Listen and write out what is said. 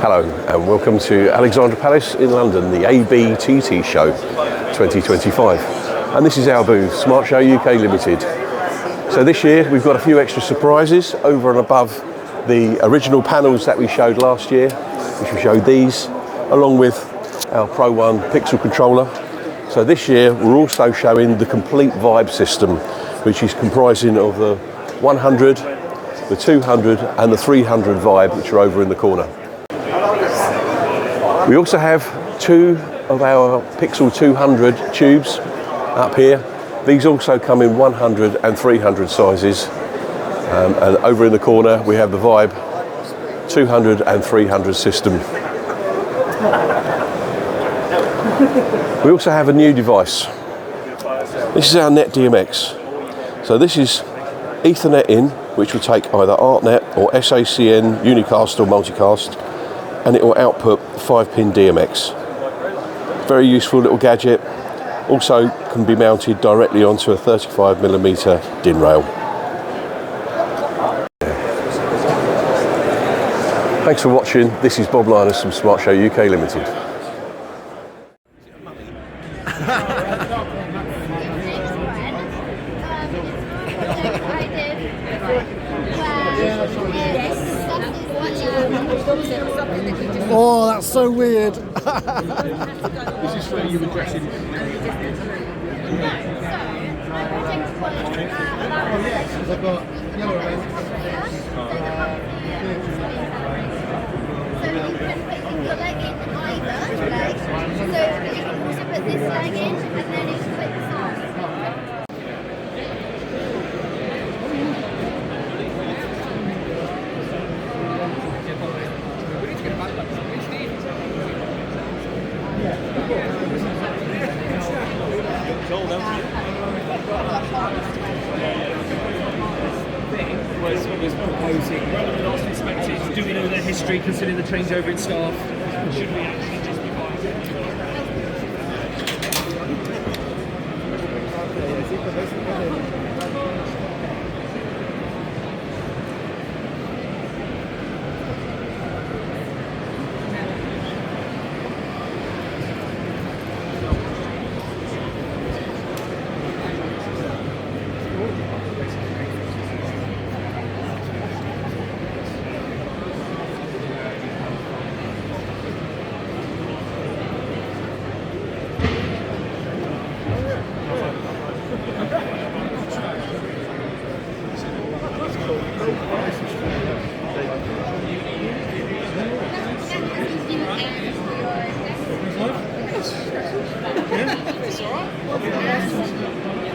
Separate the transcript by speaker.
Speaker 1: Hello and welcome to Alexandra Palace in London, the ABTT Show 2025. And this is our booth, SmartShow UK Limited. So this year we've got a few extra surprises over and above the original panels that we showed last year, which we showed these, along with our Pro 1 Pixel controller. So this year we're also showing the complete vibe system, which is comprising of the 100, the 200 and the 300 vibe, which are over in the corner. We also have two of our Pixel 200 tubes up here. These also come in 100 and 300 sizes. And over in the corner we have the Vibe 200 and 300 system. We also have a new device. This is our Net DMX. So this is Ethernet in, which will take either ArtNet or SACN unicast or multicast, and it will output 5-pin DMX. Very useful little gadget. Also can be mounted directly onto a 35mm DIN rail. Thanks for watching. This is Bob Lynas from SmartShow UK Limited.
Speaker 2: Oh, that's so weird.
Speaker 3: This is where you were dressing.
Speaker 4: I've got yellow orange.
Speaker 5: So you can put your leg in either leg. So you can also put this leg in and then it flips off.
Speaker 3: Was proposing, rather than ask inspectors, do we know their history, considering the changeover in staff? Should we actually just be
Speaker 5: Yeah, it's all right.